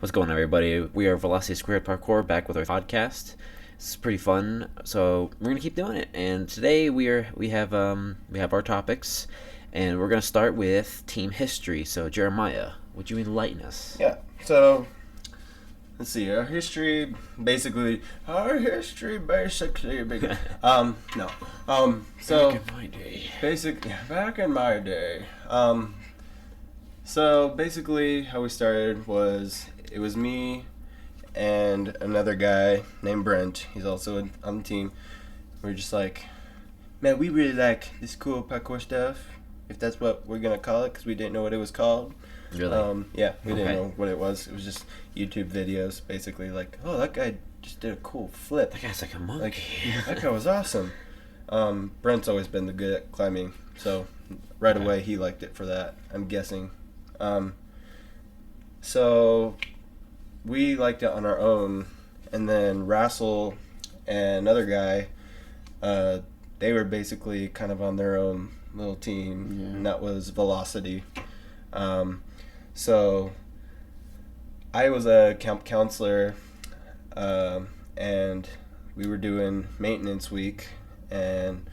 What's going on, everybody? We are Velocity Squared Parkour back with our podcast. It's pretty fun, so we're gonna keep doing it. And today we have our topics, and we're gonna start with team history. So Jeremiah, would you enlighten us? Yeah. So let's see. Our history basically. No. So Back in my day. back in my day. So basically, how we started was it was me and another guy named Brent. He's also on the team. We were just like, man, we really like this cool parkour stuff, if that's what we're gonna call it, because we didn't know what it was called. Really? Yeah, we didn't Okay. know what it was. It was just YouTube videos, basically. Like, oh, that guy just did a cool flip. That guy's like a monkey. Like, that guy was awesome. Brent's always been the good at climbing, so right Okay. away he liked it for that, I'm guessing. So we liked it on our own, and then Rassel and another guy, they were basically kind of on their own little team, and that was Velocity. So I was a camp counselor, and we were doing maintenance week, and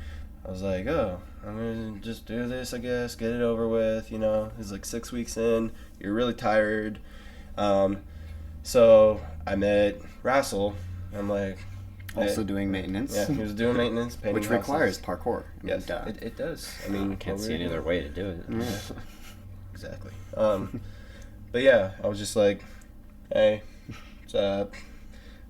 I was like, oh, I'm gonna just do this, I guess, get it over with, you know. It's like 6 weeks in, you're really tired. So I met Rassel. I'm like, Also hey. doing maintenance. Yeah, he was doing maintenance, painting Which houses. requires parkour. Yes, it does. I mean, I can't what see we're any other doing. way to do it. Yeah. Exactly. But yeah, I was just like, hey, what's up?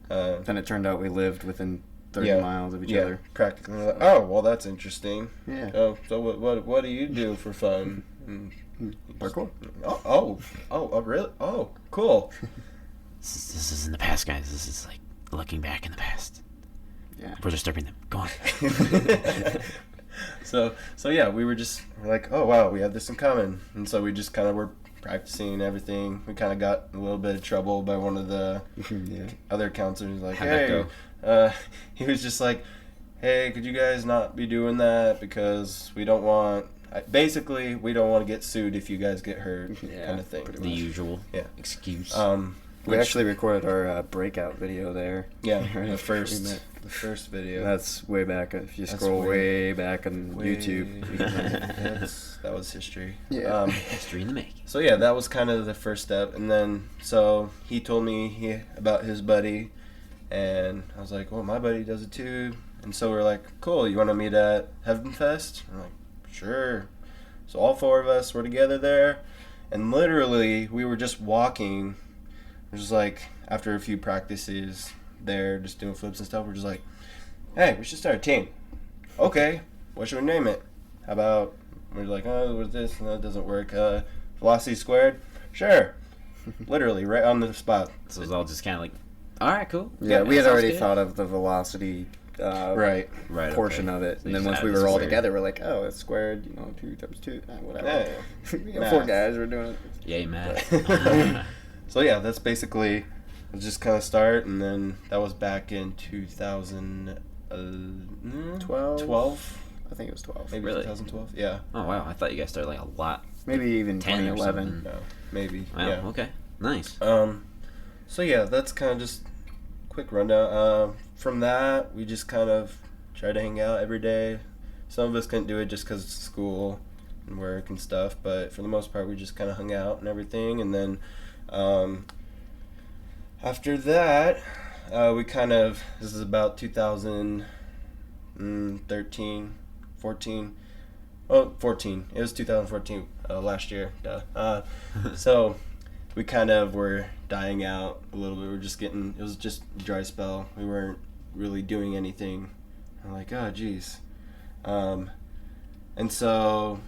Then it turned out we lived within 30 Yeah. miles of each Yeah, other. practically. Like, oh, well, that's interesting. Yeah. Oh, so what do you do for fun? Parkour. Oh, really? Oh, cool. This is in the past, guys. This is like looking back in the past. Yeah. We're disturbing them. Go on. So yeah, we're like, oh wow, we have this in common, and so we just kind of were practicing everything. We kind of got in a little bit of trouble by one of the Yeah. other counselors. Like, How'd that hey, he was just like, hey, could you guys not be doing that, because we don't want. Basically, we don't want to get sued if you guys get hurt, Yeah, kind of thing. pretty The usual Yeah. excuse. We actually recorded our breakout video there. Yeah, Right the after we first met. video. That's way back. If you That's scroll way- way back on YouTube. That was history. Yeah. History in the making. So yeah, that was kind of the first step, and then so he told me about his buddy, and I was like, well, my buddy does it too, and so we're like, cool, you want to meet at Heaven Fest? I'm like, sure. So all four of us were together there, and literally we were just walking. We're just like, after a few practices there, just doing flips and stuff, we're just like, hey, we should start a team. Okay, what should we name it? How about, we're like, oh, what's this? No, it doesn't work. Velocity Squared? Sure. Literally, right on the spot. So it was all just kind of like, all right, cool. Yeah, we that had sounds already good. thought of the velocity Right. Right, portion okay. of it. So And you then just once we added were the all square. together, we're like, oh, it's squared, 2 times 2, whatever. Yeah. We got 4 guys, we're doing it. Yay, man. So yeah, that's basically just kind of start, and then that was back in 2012. 12? I think it was 12. Maybe Really? 2012. Yeah. Oh, wow. I thought you guys started like a lot. Maybe even 10 or 2011. something. No, maybe. Wow, Yeah. okay. Nice. So yeah, that's kind of just quick rundown. From that, we just kind of tried to hang out every day. Some of us couldn't do it just because of school and work and stuff, but for the most part, we just kind of hung out and everything. And then after that, we kind of, this is about 2013, 14. Oh, 14. It was 2014, last year. Duh. So we kind of were dying out a little bit. We were just getting, it was just a dry spell. We weren't really doing anything. I'm like, oh, geez. And so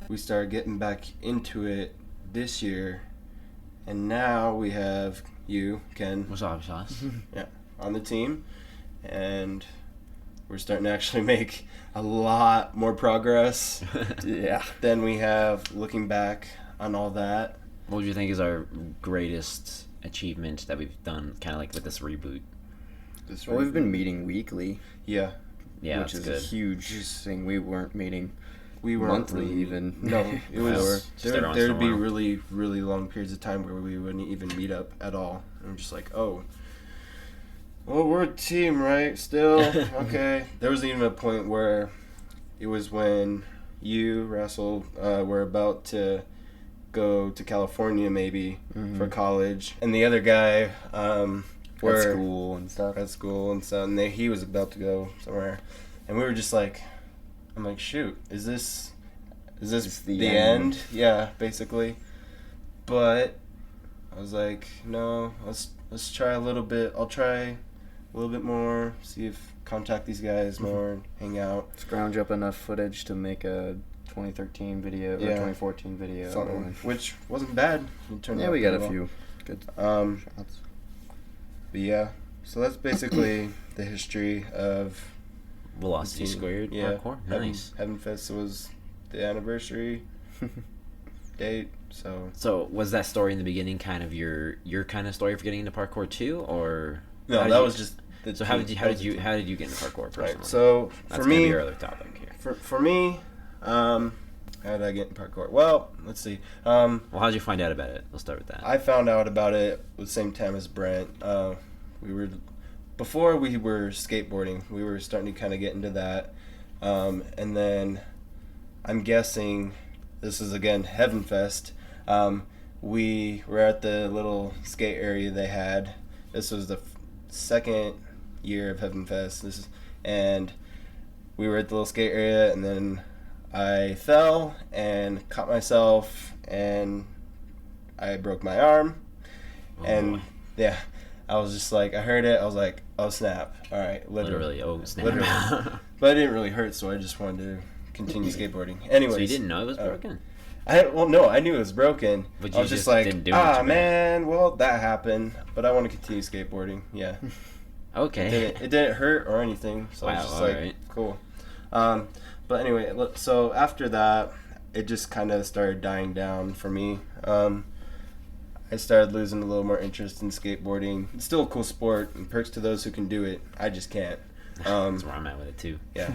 we started getting back into it this year. And now we have you, Ken, What's up, Sauce? on the team. And we're starting to actually make a lot more progress Yeah. than we have looking back on all that. What would you think is our greatest achievement that we've done, kind of like with this reboot? Well, we've been meeting weekly, Yeah. Yeah, which that's is a good. huge thing. We weren't meeting we weren't monthly really, even. No, it was Just every once in a there'd be while. really, really long periods of time where we wouldn't even meet up at all. And I'm just like, oh, well, we're a team, right? Still, okay. There was even a point where it was when you, Russell, were about to go to California maybe for college, and the other guy At school and stuff. at school and stuff, and he was about to go somewhere, and we were just like, I'm like, shoot, is this It's the end? Yeah, basically. But I was like, no, let's try a little bit. I'll try a little bit more, see if contact these guys more, and hang out. Scrounge up enough footage to make a 2013 video or Yeah. 2014 video. Something, which wasn't bad. It turned Yeah, out we got a pretty well. few good shots. But yeah, so that's basically the history of Velocity the team. Squared Yeah, parkour. Heaven, Nice. Heaven Fest was the anniversary date, so So was that story in the beginning kind of your kind of story for getting into parkour too, or no, how did that you- was just. So how did you get into parkour personally? Right. So That's for gonna me, be our other topic here. for me, how did I get in parkour? Well, let's see. Well, how did you find out about it? We'll start with that. I found out about it at the same time as Brent. Before we were skateboarding, we were starting to kind of get into that. And then I'm guessing this is again Heaven Fest. We were at the little skate area they had. This was the second year of Heaven Fest. And we were at the little skate area, and then I fell and caught myself, and I broke my arm. Oh, And boy. yeah, I was just like, I heard it. I was like, oh snap! All right, Literally, oh snap. Literally. But it didn't really hurt, so I just wanted to continue skateboarding. Anyways, So you didn't know it was broken? No, I knew it was broken. But I you was just just like, didn't do much about it. man, well that happened, but I want to continue skateboarding. Yeah, Okay. it didn't hurt or anything, so I was Wow, just like, alright. cool. But anyway, so after that, it just kind of started dying down for me. I started losing a little more interest in skateboarding. It's still a cool sport, and perks to those who can do it. I just can't. That's where I'm at with it too. Yeah.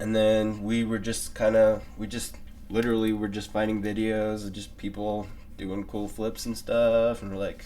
And then we just literally were just finding videos of just people doing cool flips and stuff, and we're like,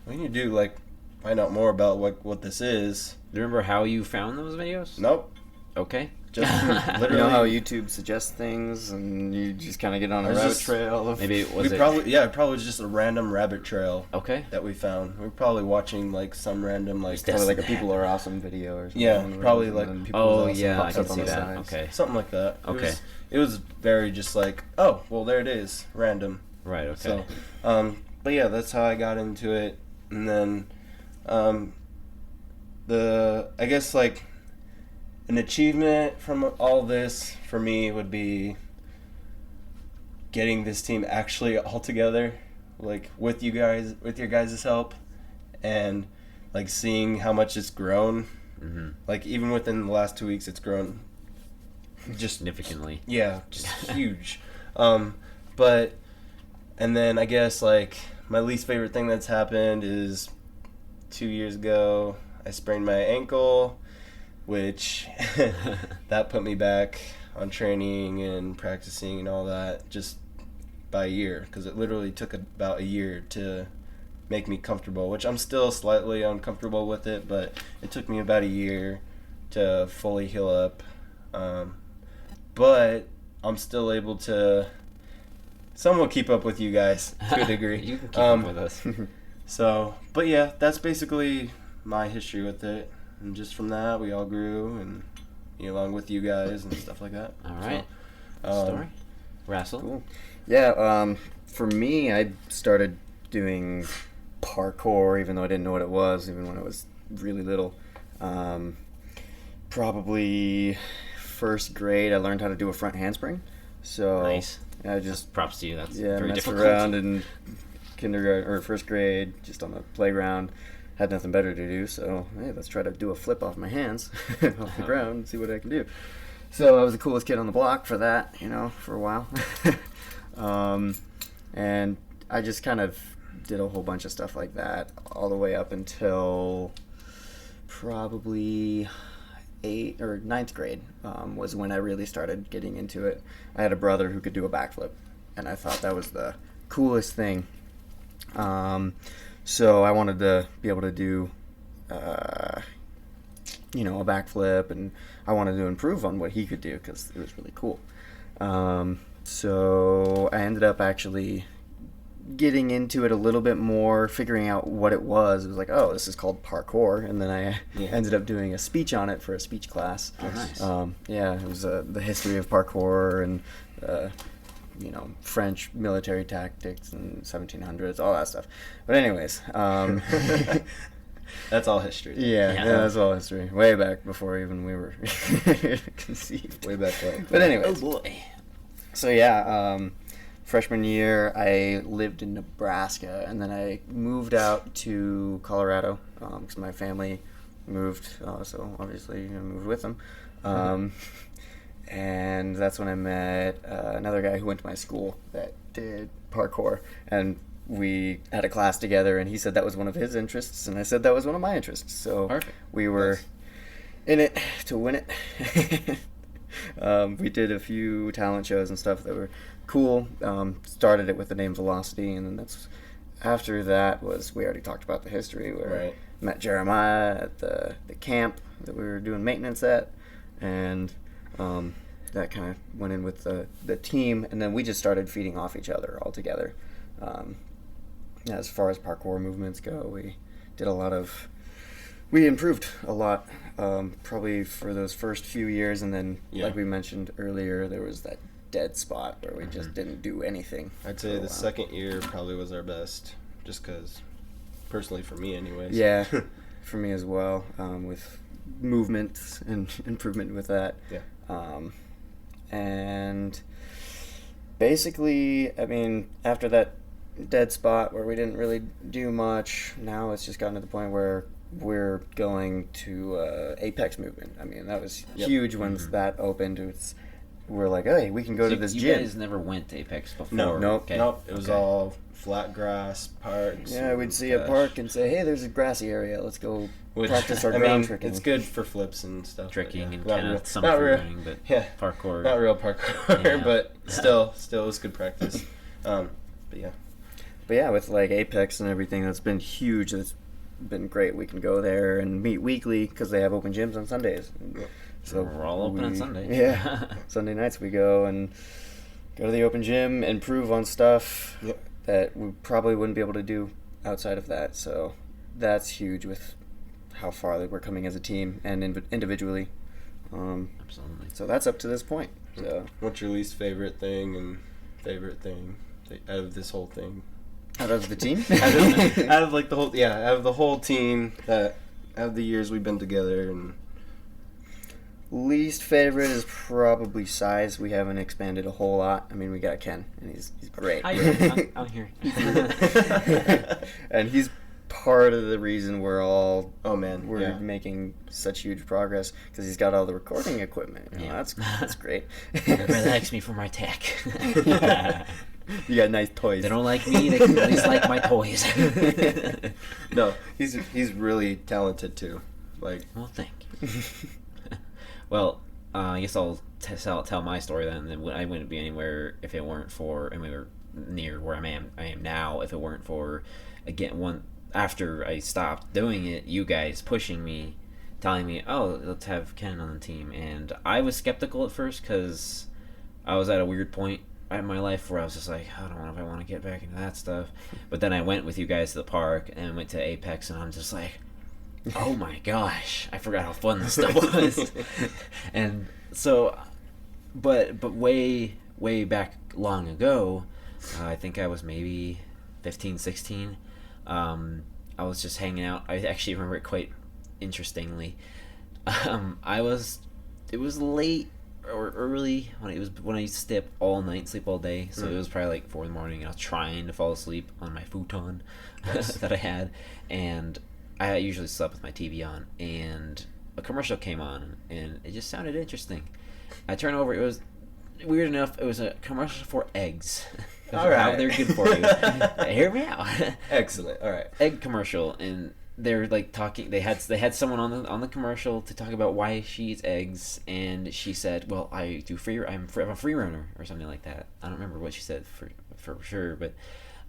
we need to do like find out more about what this is. Do you remember how you found those videos? Nope. Okay. Just You literally. know how YouTube suggests things and you just kind of get on a I was rabbit just- trail of... Maybe it was it probably was just a random rabbit trail Okay. that we found. We were probably watching like some random like Just Probably like a that. People Are Awesome video or something. Yeah, on the probably road, like and then People Oh Are Awesome yeah, I pops can up on see the that. sides. Okay. something like that. Okay. It was very just like, oh well, there it is, random. Right. Okay. So, but yeah, that's how I got into it, and then, I guess like an achievement from all this for me would be getting this team actually all together, like with you guys, with your guys' help, and like seeing how much it's grown. Mm-hmm. Like even within the last 2 weeks, it's grown. Just Significantly. yeah, just huge. But and then I guess like my least favorite thing that's happened is 2 years ago I sprained my ankle, which that put me back on training and practicing and all that just by a year, because it literally took about a year to make me comfortable, which I'm still slightly uncomfortable with it, but it took me about a year to fully heal up. But I'm still able to somewhat keep up with you guys to a degree. You can keep up with us. So, but yeah, that's basically my history with it. And just from that, we all grew, and along with you guys and stuff like that. All right. So, Story. Rassel. Cool. Yeah, for me, I started doing parkour, even though I didn't know what it was, even when I was really little. Probably first grade, I learned how to do a front handspring. So Nice. I just Props to you. That's yeah, very messed difficult. around in kindergarten or first grade, just on the playground. Had nothing better to do, so hey, let's try to do a flip off my hands off the ground and see what I can do. So I was the coolest kid on the block for that, for a while. And I just kind of did a whole bunch of stuff like that all the way up until probably ninth grade was when I really started getting into it. I had a brother who could do a backflip, and I thought that was the coolest thing. So I wanted to be able to do, a backflip, and I wanted to improve on what he could do because it was really cool. So I ended up actually getting into it a little bit more, figuring out what it was. It was like, oh, this is called parkour, and then I ended up doing a speech on it for a speech class. Oh, nice. It was the history of parkour and French military tactics and 1700s, all that stuff. But anyways, that's all history. Yeah, that's all history. Way back before even we were conceived. Way back when. But anyways, Oh boy. so yeah. Freshman year, I lived in Nebraska, and then I moved out to Colorado because my family moved, so obviously I moved with them. And that's when I met another guy who went to my school that did parkour, and we had a class together, and he said that was one of his interests, and I said that was one of my interests. So Perfect. we were in it to win it. We did a few talent shows and stuff that were cool. Started it with the name Velocity, and then after that we already talked about the history where I met Jeremiah at the camp that we were doing maintenance at, and that kind of went in with the team, and then we just started feeding off each other all together. As far as parkour movements go, we improved a lot, probably for those first few years, and then like we mentioned earlier, there was that dead spot where we just didn't do anything. I'd say the second year probably was our best, just because, personally for me anyways. Yeah, for me as well, with movement and improvement with that. Yeah. And basically, I mean, after that dead spot where we didn't really do much, now it's just gotten to the point where we're going to Apex movement. I mean, that was huge once that opened. We're like, hey, we can go to this you gym. You guys never went to Apex before? Nope. It was all flat grass parks. Yeah, we'd see a park and say, hey, there's a grassy area. Let's go practice our ground tricking. It's good for flips and stuff. Tricking and not kind real, of some not real, running, but parkour. Not real parkour, Yeah. but still it was good practice. But yeah. But yeah, with like Apex and everything, that's been huge. That's been great. We can go there and meet weekly because they have open gyms on Sundays. So we're all open on Sunday. Yeah, Sunday nights we go to the open gym, improve on stuff that we probably wouldn't be able to do outside of that. So that's huge with how far that we're coming as a team and individually. Absolutely. So that's up to this point. So what's your least favorite thing and favorite thing out of this whole thing? Out of the team? out of like out of the whole team, that out of the years we've been together. And least favorite is probably size. We haven't expanded a whole lot. I mean, we got Ken, and he's great. I'm here. And he's part of the reason we're making such huge progress, because he's got all the recording equipment. That's great. It relaxes me from my tech. You got nice toys. They don't like me. They can at least like my toys. No, he's really talented too. Well, thank you. Well, I guess I'll tell my story then. I wouldn't be anywhere if it weren't for, we were near where I am now. If it weren't for, after I stopped doing it, you guys pushing me, telling me, oh, let's have Ken on the team. And I was skeptical at first because I was at a weird point in my life where I was just like, I don't know if I want to get back into that stuff. But then I went with you guys to the park and went to Apex, and I'm just like, oh my gosh, I forgot how fun this stuff was. And so, but way back long ago, I think I was maybe 15, 16. I was just hanging out. I actually remember it quite interestingly. It was late or early when I used to stay up all night, sleep all day. So it was probably like 4 a.m, and I was trying to fall asleep on my futon that I had, and I usually slept with my TV on, and a commercial came on, and it just sounded interesting. I turned over. It was weird enough. It was a commercial for eggs. All right, they're good for you. Hear me out. Excellent. All right, egg commercial, and they're like talking. They had someone on the commercial to talk about why she eats eggs, and she said, "Well, I'm a free runner or something like that." I don't remember what she said for sure, but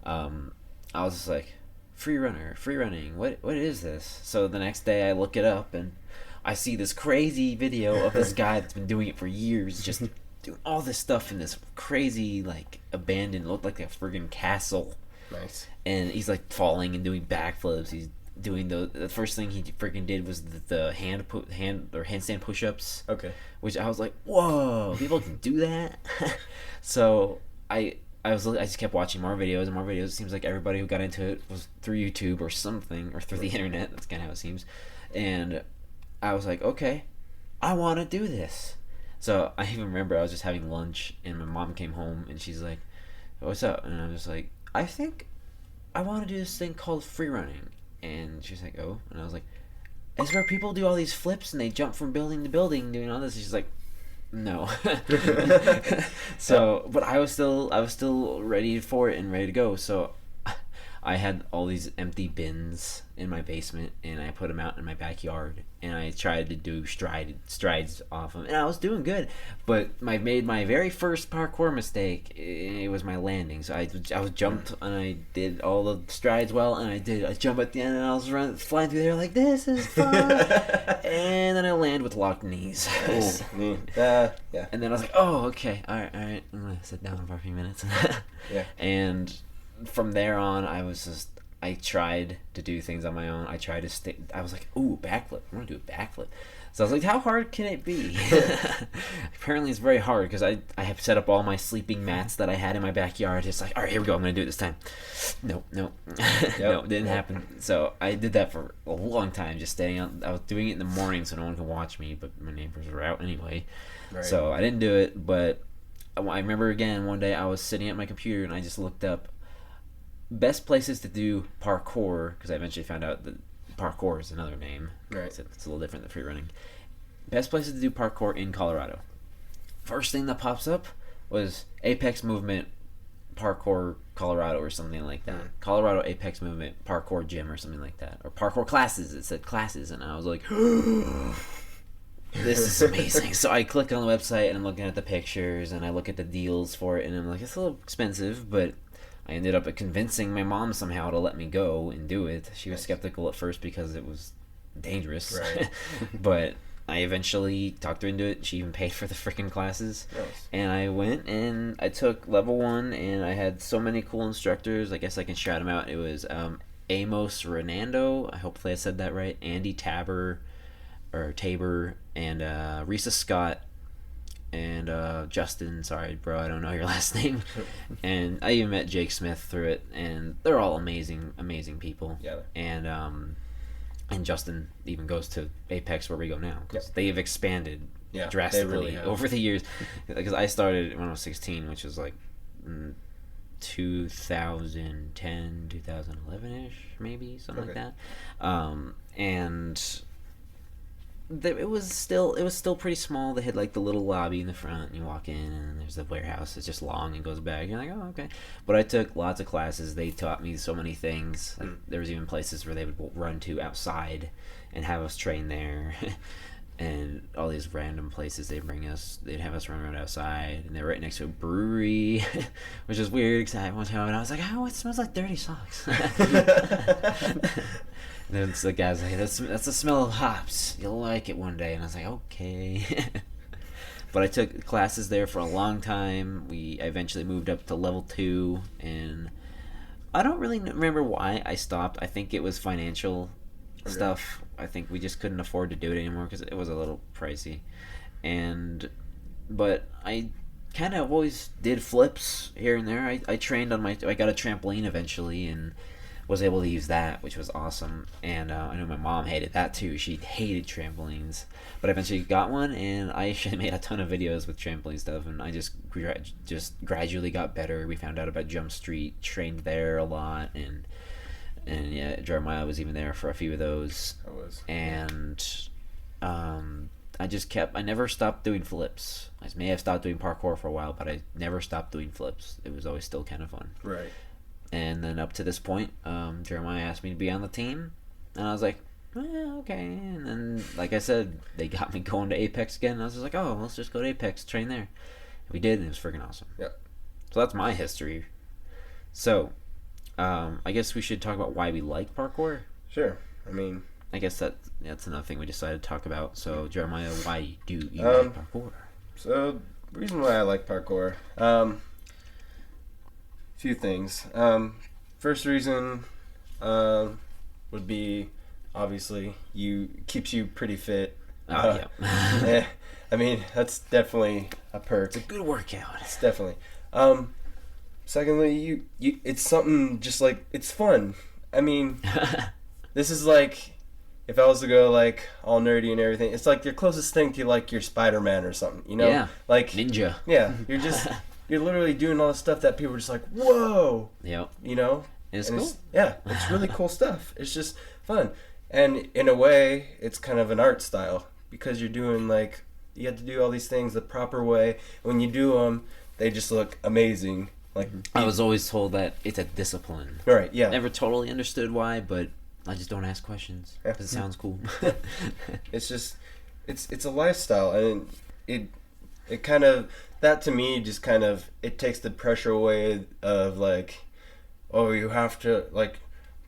I was just like, free running. What is this? So the next day I look it up and I see this crazy video of this guy that's been doing it for years, just doing all this stuff in this crazy like abandoned, looked like a friggin' castle. Nice. And he's like falling and doing backflips. He's doing the first thing he freaking did was the handstand push-ups. Okay. Which I was like, whoa, people can do that. So I just kept watching more videos and more videos. It seems like everybody who got into it was through YouTube or something, or through the internet. That's kind of how it seems. And I was like, okay, I want to do this. So I even remember I was just having lunch and my mom came home and she's like, what's up? And I'm just like, I think I want to do this thing called free running. And she's like, oh. And I was like, it's where people do all these flips and they jump from building to building doing all this. And she's like, no. So, but I was still ready for it and ready to go. So I had all these empty bins in my basement and I put them out in my backyard and I tried to do strides off them and I was doing good, but I made my very first parkour mistake. It was my landing. So I was jumped and I did all the strides well and I jump at the end and I was flying through there like, this is fun. And then I land with locked knees. Yeah. And then I was like, oh, okay, all right, I'm gonna sit down for a few minutes. Yeah. And from there on, I tried to do things on my own. I tried to stay. I was like, ooh, backflip. I want to do a backflip. So I was like, how hard can it be? Apparently it's very hard because I have set up all my sleeping mats that I had in my backyard. It's like, all right, here we go. I'm going to do it this time. Nope. No, it didn't happen. So I did that for a long time, just staying on. I was doing it in the morning so no one could watch me, but my neighbors were out anyway. Right. So I didn't do it, but I remember again, one day I was sitting at my computer and I just looked up best places to do parkour, because I eventually found out that parkour is another name. Right. It's a little different than free running. Best places to do parkour in Colorado. First thing that pops up was Apex Movement Parkour Colorado or something like that. Colorado Apex Movement Parkour Gym or something like that. Or parkour classes. It said classes and I was like, this is amazing. So I click on the website and I'm looking at the pictures and I look at the deals for it and I'm like, it's a little expensive, but I ended up convincing my mom somehow to let me go and do it. She was skeptical at first because it was dangerous. Right. But I eventually talked her into it. She even paid for the freaking classes. Nice. And I went and I took level 1 and I had so many cool instructors. I guess I can shout them out. It was Amos Renando. Hopefully I said that right. Andy Tabor, and Risa Scott. And Justin, sorry bro, I don't know your last name. And I even met Jake Smith through it, and they're all amazing people. Yeah. And Justin even goes to Apex where we go now, because they've expanded drastically over the years. Because I started when I was 16, which was like 2010, 2011-ish, maybe something like that. And it was still pretty small. They had like the little lobby in the front, and you walk in and there's the warehouse. It's just long and goes back. You're like, oh, okay. But I took lots of classes. They taught me so many things. Like, there was even places where they would run to outside and have us train there. And all these random places they'd have us run around outside, and they're right next to a brewery, which is weird because I went home and I was like, oh, it smells like dirty socks. And then the guy's like, that's the smell of hops. You'll like it one day. And I was like, okay. But I took classes there for a long time. I eventually moved up to level 2, and I don't really remember why I stopped. I think it was financial stuff. I think we just couldn't afford to do it anymore because it was a little pricey. But I kind of always did flips here and there. I trained on I got a trampoline eventually and was able to use that, which was awesome. And I know my mom hated that too. She hated trampolines, but I eventually got one, and I actually made a ton of videos with trampoline stuff, and I just gradually got better. We found out about Jump Street, trained there a lot, and yeah, Jeremiah was even there for a few of those. I was. And I never stopped doing flips. I may have stopped doing parkour for a while, but I never stopped doing flips. It was always still kind of fun. Right. And then up to this point, Jeremiah asked me to be on the team, And I was like, okay. And then, like I said, they got me going to Apex again. And I was just like, oh, let's just go to Apex, train there. We did, and it was freaking awesome. Yeah. So that's my history. So, I guess we should talk about why we like parkour. Sure. I mean, I guess that's another thing we decided to talk about. So, Jeremiah, why do you like parkour? So, the reason why I like parkour, few things. First reason would be, obviously, keeps you pretty fit. Yeah. I mean, that's definitely a perk. It's a good workout. It's definitely. Secondly, you it's something just like, it's fun. I mean, this is like, if I was to go like all nerdy and everything, it's like your closest thing to like your Spider-Man or something, you know? Yeah. Like Ninja. Yeah, you're literally doing all the stuff that people are just like, whoa. Yep. You know? It's And cool. it's really cool stuff. It's just fun. And in a way, it's kind of an art style because you're doing like, you have to do all these things the proper way. When you do them, they just look amazing. Like I was always told that it's a discipline. right, yeah. Never totally understood why, but I just don't ask questions because it sounds cool. It's just, it's a lifestyle, and it kind of, that to me just kind of, it takes the pressure away of like, oh, you have to, like,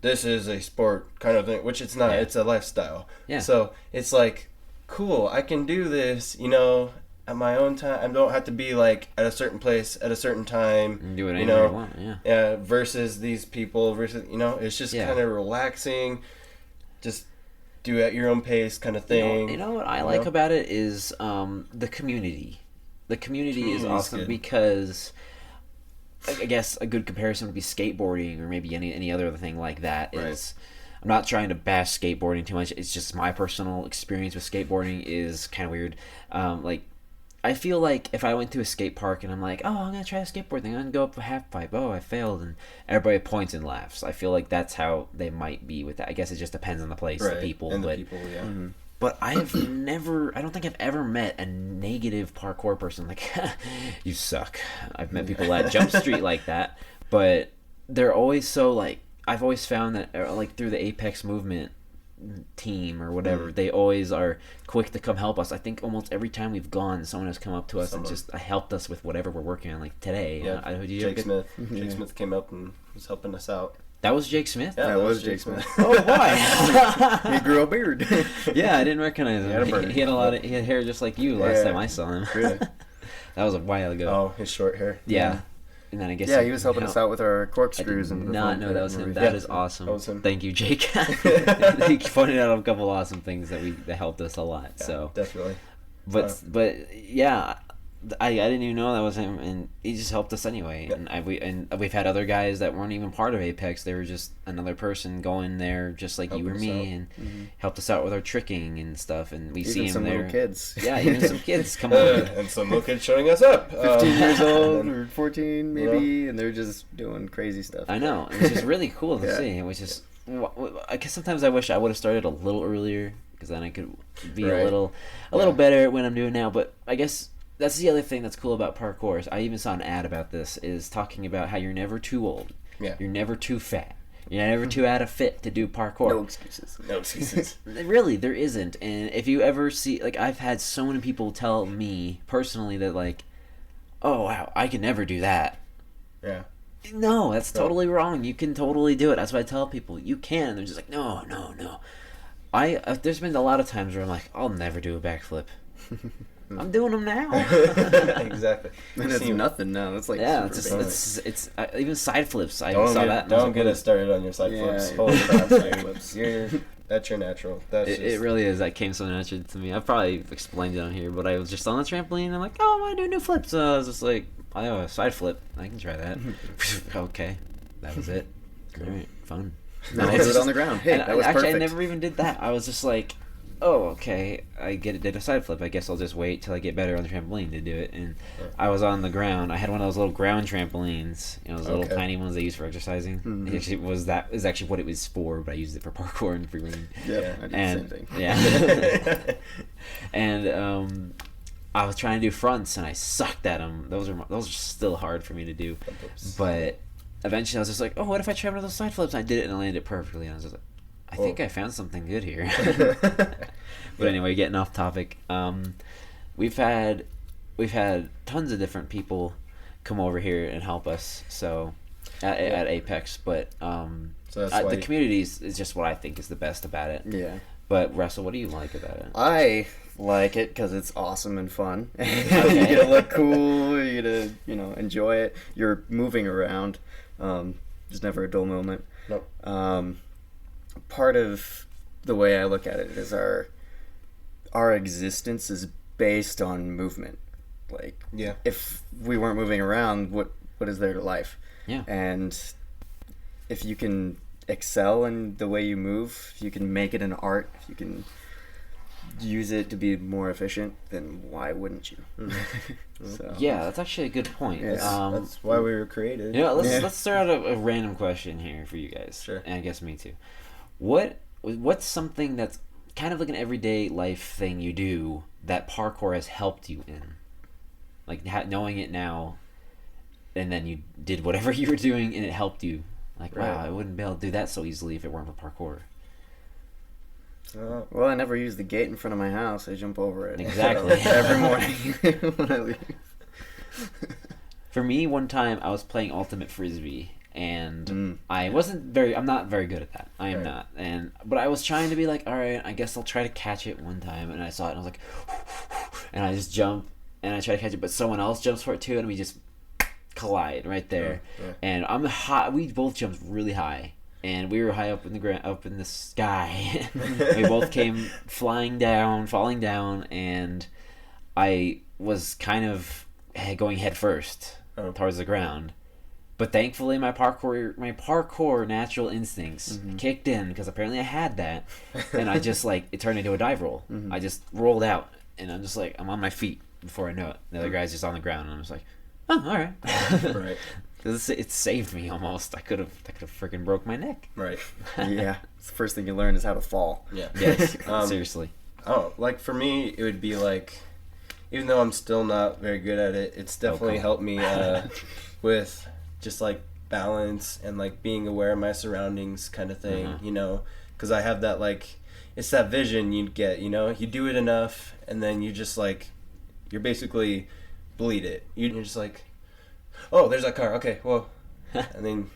this is a sport kind of thing, which it's not. Yeah. It's a lifestyle. Yeah. So it's like, cool, I can do this, you know, at my own time. I don't have to be like at a certain place at a certain time. You do it you anywhere know, you want, yeah. versus these people versus, you know, it's just Yeah. kind of relaxing, just do at your own pace kind of thing. You know what I like about it is the community. The community is Community's awesome good. because I guess a good comparison would be skateboarding or maybe any other thing like that. Right. Is I'm not trying to bash skateboarding too much. It's just my personal experience with skateboarding is kind of weird. Like, I feel like if I went to a skate park and I'm like, oh, I'm going to try a skateboard thing. I'm going to go up a half pipe. Oh, I failed. And everybody points and laughs. I feel like that's how they might be with that. I guess it just depends on the place, the people. And but, the people, yeah. but I don't think I've ever met a negative parkour person like, you suck. I've met people at Jump Street like that. But they're always so like, I've always found that like through the Apex movement team or whatever, they always are quick to come help us. I think almost every time we've gone, someone has come up to us and just helped us with whatever we're working on. Like today, Yeah, did you Jake get- Smith. Jake Smith came up and was helping us out. That was Jake Smith. Yeah, That was Jake Smith. Oh, why? He grew a beard. Yeah, I didn't recognize him. He had a beard. He had he had hair just like you last Yeah. time I saw him. Really? That was a while ago. Oh, his short hair. Yeah. And then I guess Yeah, he was helping us out with our I corkscrews did and the not foam know pit that was and him. everything. That is awesome. that was him. Thank you, Jake. He pointed out a couple awesome things that helped us a lot. Yeah, So, definitely. but yeah, I didn't even know that was him, and he just helped us anyway. Yeah. And we've had other guys that weren't even part of Apex. They were just another person going there, just like you or Helping us me, out. and helped us out with our tricking and stuff. And we Even see him some there. little kids. Yeah, even some kids. Come on. And some little kids showing us up. 15 years old and then- or 14 maybe, and they're just doing crazy stuff. I know, which is really cool to Yeah. see. Which is, I guess sometimes I wish I would have started a little earlier because then I could be Right. a little better at what I'm doing now. But I guess that's the other thing that's cool about parkour. I even saw an ad about this, is talking about how you're never too old. Yeah. You're never too fat. You're never too out of fit to do parkour. No excuses. No excuses. Really, there isn't. And if you ever see, like, I've had so many people tell me personally that, like, oh, wow, I can never do that. Yeah. No, that's totally wrong. You can totally do it. That's what I tell people. You can. They're just like, no. There's been a lot of times where I'm like, I'll never do a backflip. I'm doing them now. Exactly. And it's nothing now. It's like Yeah, super it's even side flips. I Don't saw get, that. and I was don't like, get us started on your side Yeah, flips. yeah. Holy crap, Side dude. flips. That's your natural. That's It, just, it really is. That came so natural to me. I've probably explained it on here, but I was just on the trampoline. And I'm like, oh, I want to do new flips. So I was just like, I have a side flip. I can try that. Okay, that was it. All right, fun. Now And do it's it just- on the ground. Hey, and that was actually, perfect. I never even did that. I was just like, oh, okay, did a side flip. I guess I'll just wait till I get better on the trampoline to do it. And I was on the ground. I had one of those little ground trampolines, those little Okay. tiny ones they use for exercising. It actually is actually what it was for, but I used it for parkour and free running. Yeah, I did And the same thing. yeah, and I was trying to do fronts and I sucked at them. Those are still hard for me to do, but eventually I was just like, oh, what if I try one of those side flips? And I did it and I landed it perfectly. And I was just like, I think I found something good here. But anyway, getting off topic. We've had tons of different people come over here and help us. So at Apex, but So that's why the community is just what I think is the best about it. Yeah. But Russell, what do you like about it? I like it because it's awesome and fun. You get to look cool. You get to enjoy it. You're moving around. There's never a dull moment. Nope. Part of the way I look at it is our existence is based on movement. Like, Yeah. if we weren't moving around, what is there to life? Yeah. And if you can excel in the way you move, if you can make it an art, if you can use it to be more efficient, then why wouldn't you? So, Yeah, that's actually a good point. Yeah. That's why we were created. Let's start out a random question here for you guys. Sure. And I guess me too. What's something that's kind of like an everyday life thing you do that parkour has helped you in? Like knowing it now, and then you did whatever you were doing and it helped you. Like, wow, Right. I wouldn't be able to do that so easily if it weren't for parkour. well, I never use the gate in front of my house. I jump over it. Exactly. Every morning when I leave. For me, one time I was playing ultimate frisbee, and Mm. I'm not very good at that. I am Right. not, but I was trying to be like, all right, I guess I'll try to catch it one time, and I saw it, and I was like, and I just jump, and I try to catch it, but someone else jumps for it too, and we just collide right there, Yeah. and I'm high. We both jumped really high, and we were high up in the ground, up in the sky. We both came falling down, and I was kind of going head first towards the ground. But thankfully, my parkour natural instincts kicked in, because apparently I had that, and I just it turned into a dive roll. I just rolled out, and I'm just I'm on my feet before I know it. The other guy's just on the ground, and I'm just like, oh, all right. Right. It saved me almost. I could have freaking broke my neck. Right. Yeah, it's the first thing you learn is how to fall. Yeah. Yes, seriously. Oh, like for me, it would be like, even though I'm still not very good at it, it's definitely come helped me with just like balance and like being aware of my surroundings, kind of thing. Because I have that it's that vision you get. You do it enough, and then you just you're basically bleed it. You're just like, oh, there's that car. Okay, well, and then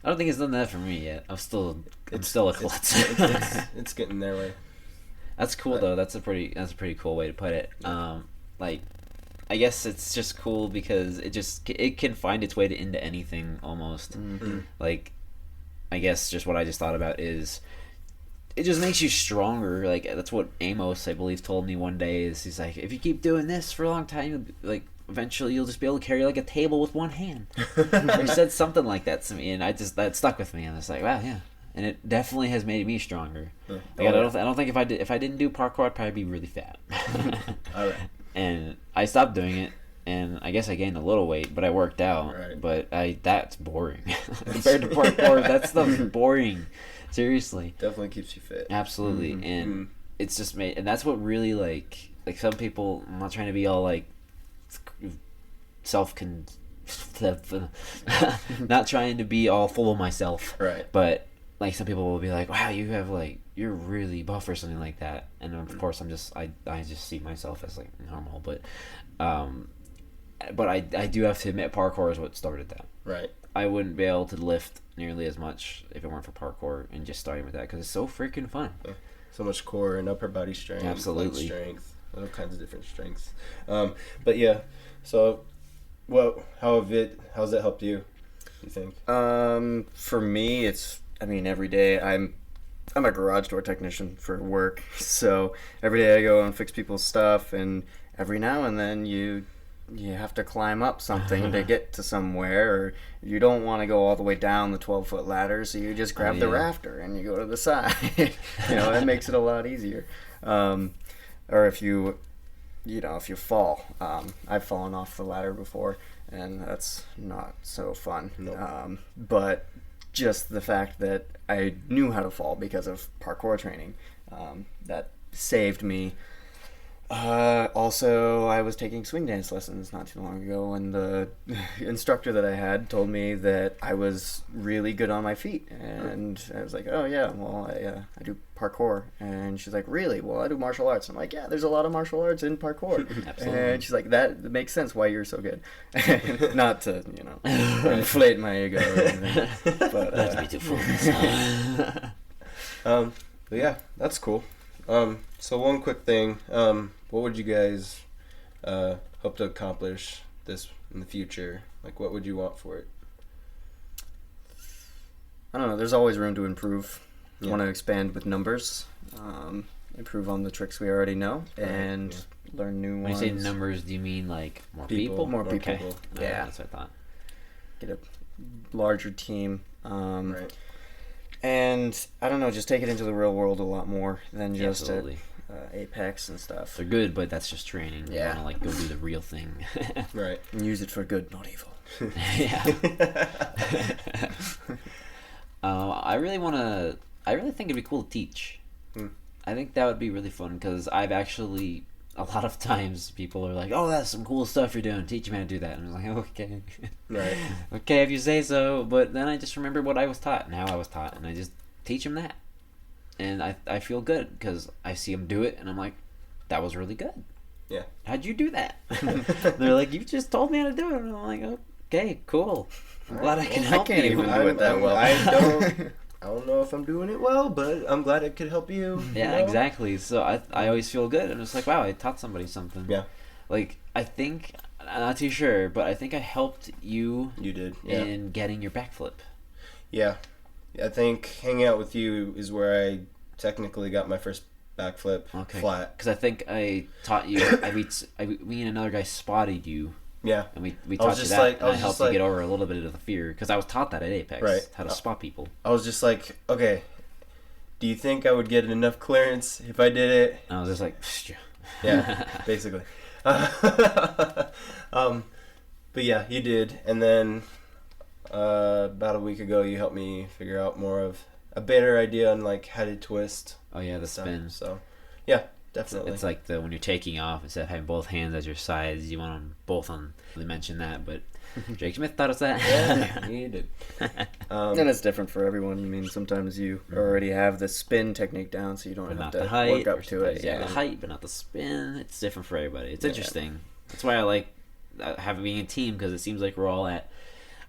I don't think it's done that for me yet. I'm still a klutz. It's getting their way. That's cool though. That's a pretty cool way to put it. I guess it's just cool because it can find its way into anything almost. Mm-hmm. I guess just what I just thought about is it just makes you stronger. That's what Amos, I believe, told me one day. Is he's like, if you keep doing this for a long time, eventually you'll just be able to carry a table with one hand. He said something like that to me, and that stuck with me. And I was like, wow, yeah. And it definitely has made me stronger. I don't think if I didn't do parkour, I'd probably be really fat. All right. And I stopped doing it, and I guess I gained a little weight, but I worked out. Right. But that's boring compared to parkour. That stuff's boring. Seriously. Definitely keeps you fit. Absolutely, and it's just made, and that's what really like some people. I'm not trying to be all not trying to be all full of myself. Right. But some people will be like, "Wow, you have you're really buff" or something like that, and of course I just see myself as normal, but I do have to admit parkour is what started that. Right. I wouldn't be able to lift nearly as much if it weren't for parkour and just starting with that because it's so freaking fun. Yeah. So much core and upper body strength. Absolutely. Leg strength. All kinds of different strengths. But yeah. So, how's it helped you? You think? For me, it's every day I'm a garage door technician for work, so every day I go and fix people's stuff, and every now and then you have to climb up something to get to somewhere, or you don't want to go all the way down the 12-foot ladder, so you just grab the rafter and you go to the side. It makes it a lot easier. Or if you fall, I've fallen off the ladder before, and that's not so fun. Nope. But just the fact that I knew how to fall because of parkour training, that saved me Also, I was taking swing dance lessons not too long ago, and the instructor that I had told me that I was really good on my feet, and I was like, "Oh yeah, well I do parkour," and she's like, "Really? Well, I do martial arts." I'm like, "Yeah, there's a lot of martial arts in parkour," Absolutely. and she's like, "That makes sense why you're so good." Not to inflate my ego or anything, but Not to be too full. But yeah, that's cool. So one quick thing. What would you guys hope to accomplish this in the future? Like, what would you want for it? I don't know. There's always room to improve. Yeah. Want to expand with numbers, improve on the tricks we already know, and learn new When you ones. say numbers, do you mean like more people? More people. Okay. Yeah. That's what I thought. Get a larger team. Right. And I don't know, just take it into the real world a lot more than Yeah, just absolutely. Apex and stuff. They're good, but that's just training. You Yeah. want to like go do the real thing. Right. And use it for good, not evil. Yeah. I really want to. I really think it'd be cool to teach. I think that would be really fun because I've actually a lot of times people are like, "Oh, that's some cool stuff you're doing. Teach me how to do that." And I'm like, "Okay, Right. okay, if you say so." But then I just remember what I was taught and how I was taught, and I just teach them that, and I feel good because I see them do it, and I'm like, "That was really good." Yeah. How'd you do that? They're like, "You just told me how to do it," and I'm like, "Okay, cool. I'm glad I can Well, I help can't you." even do it that well. I don't know if I'm doing it well, but I'm glad it could help you. Yeah, you know? exactly. So I always feel good. I'm just like, wow, I taught somebody something. Yeah. Like, I think, I'm not too sure, but I think I helped you You did. Yeah. in getting your backflip. Yeah. I think hanging out with you is where I technically got my first backflip flat. Because I think I taught you, me and another guy spotted you, Yeah. and we I was taught you just that, like- I and I was helped just you like- get over a little bit of the fear, because I was taught that at Apex, Right. how to spot people. I was just like, okay, do you think I would get enough clearance if I did it? And I was just like, "Psh, Yeah, basically. But yeah, you did. And then about a week ago, you helped me figure out more of a better idea on like how to twist oh yeah, the stuff. spin. So yeah, definitely. It's like when you're taking off, instead of having both hands as your sides, you want them both on. They mentioned that, but Jake Smith taught us that. Yeah, you did. And it's different for everyone. I mean, sometimes you already have the spin technique down, so you don't But have not to the height. work Or up to it. sometimes you have Yeah. the height, but not the spin. It's different for everybody. It's Yeah. interesting. That's why I like having being a team, because it seems like we're all at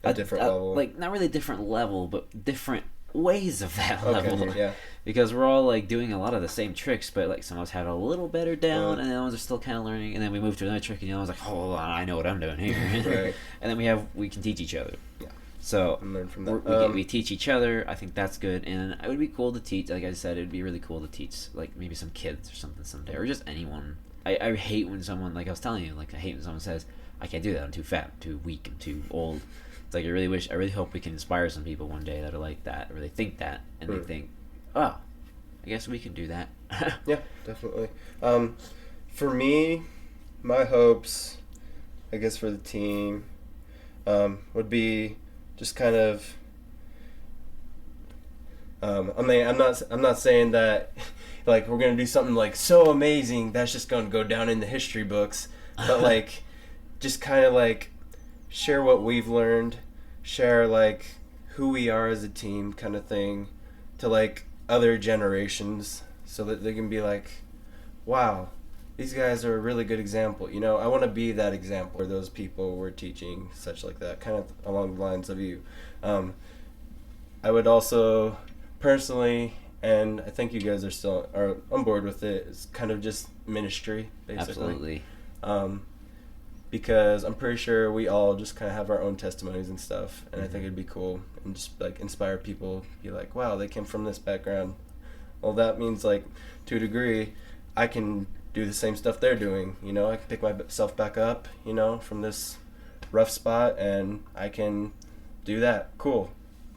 A different level. Like, not really a different level, but different ways of that Okay, level. yeah. Because we're all like doing a lot of the same tricks, but like some of us have it a little better down, Right. and the others are still kind of learning. And then we move to another trick, and the other one's like, "Oh, hold on, I know what I'm doing here." Right. And then we can teach each other. Yeah. So And learn from we that. we teach each other. I think that's good, and it would be cool to teach. Like I said, it would be really cool to teach, like maybe some kids or something someday, or just anyone. I hate when someone, like I was telling you, like I hate when someone says, "I can't do that. I'm too fat, I'm too weak, I'm too old." It's like I really hope we can inspire some people one day that are like that, or they think that, and they think, "Oh, I guess we can do that." Yeah, definitely. For me, my hopes, I guess, for the team, would be just kind of. I mean, I'm not saying that, like, we're gonna do something like so amazing that's just gonna go down in the history books, but like, just kind of like, share what we've learned, share like who we are as a team, kind of thing, to like other generations, so that they can be like, wow, these guys are a really good example. You know, I want to be that example for those people we're teaching, such like that, kind of along the lines of you. I would also personally, and I think you guys are on board with it, it's kind of just ministry, basically. Absolutely. Because I'm pretty sure we all just kind of have our own testimonies and stuff, and I think it'd be cool and just like inspire people, be like, wow, they came from this background. Well, that means like to a degree, I can do the same stuff they're doing. You know, I can pick myself back up, you know, from this rough spot, and I can do that. Cool.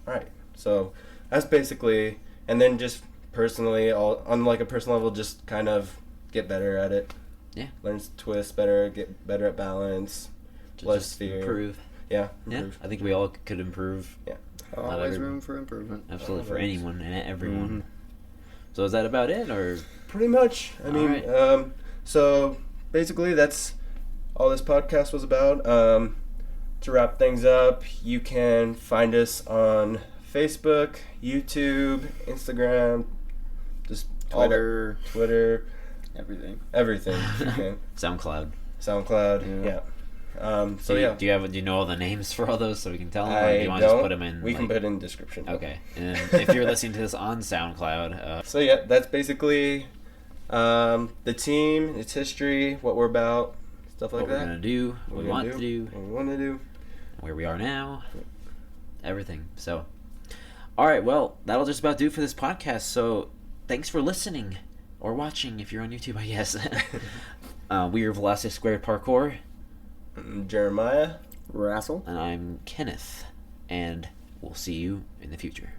All right. So that's basically, and then just personally, on like a personal level, just kind of get better at it. Yeah. Learn to twist better, get better at balance, less Just fear. improve. Yeah, Yeah, improve. I think we all could improve. Always everyone. room for improvement. Absolutely, for Always. anyone and everyone. Mhm. So is that about it, or Pretty much. I mean, Alright. So basically, that's all this podcast was about. To wrap things up, you can find us on Facebook, YouTube, Instagram, just Twitter, everything. You can. SoundCloud. SoundCloud, yeah. So yeah, Do you know all the names for all those so we can tell them? Or I do you want don't. to just put them in? We can put it in the description. Okay, and if you're listening to this on SoundCloud, So yeah, that's basically the team, its history, what we're about, stuff like what that. we're gonna do, what we want to do, what we want to do. where we are now, everything. So, all right, well, that'll just about do for this podcast. So, thanks for listening or watching if you're on YouTube, I guess. We are Velocity Squared Parkour. Jeremiah. Rassel. And I'm Kenneth, and we'll see you in the future.